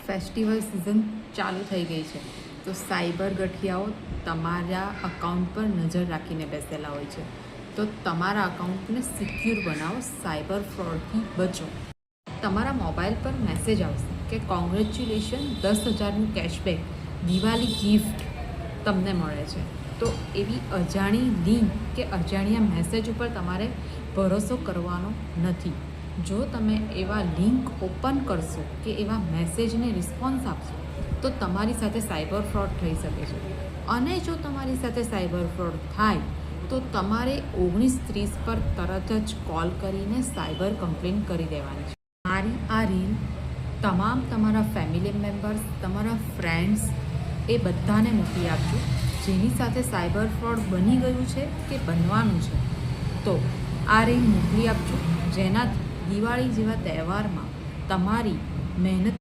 Festival season ચાલુ થઈ ગઈ છે તો સાયબર ગઠિયાઓ તમારા અકાઉન્ટ પર નજર રાખીને બેસેલા હોય છે. તો તમારા અકાઉન્ટને સિક્યોર બનાવો, સાયબર ફ્રોડથી બચો. તમારા મોબાઈલ પર મેસેજ આવશે કે કોંગ્રેચ્યુલેશન, 10,000નું કેશબેક, દિવાળી ગિફ્ટ તમને મળે છે. તો એવી અજાણી લિંક કે અજાણ્યા મેસેજ ઉપર તમારે ભરોસો કરવાનો નથી. જો તમે એવા લિંક ઓપન કરશો કે એવા મેસેજને રિસ્પોન્સ આપશો તો તમારી સાથે સાયબર ફ્રોડ થઈ શકે છે. અને જો તમારી સાથે સાયબર ફ્રોડ થાય તો તમારે 1930 પર તરત જ કોલ કરીને સાયબર કમ્પ્લેન કરી દેવાની છે. મારી આ રીલ તમારા ફેમિલી મેમ્બર્સ, તમારા ફ્રેન્ડ્સ એ બધાને મોકલી આપજો જેની સાથે સાયબર ફ્રોડ બની ગયું છે કે બનવાનું છે. તો આ રીલ મોકલી આપજો જેનાથી દિવાળી જેવા તહેવારમાં તમારી મહેનત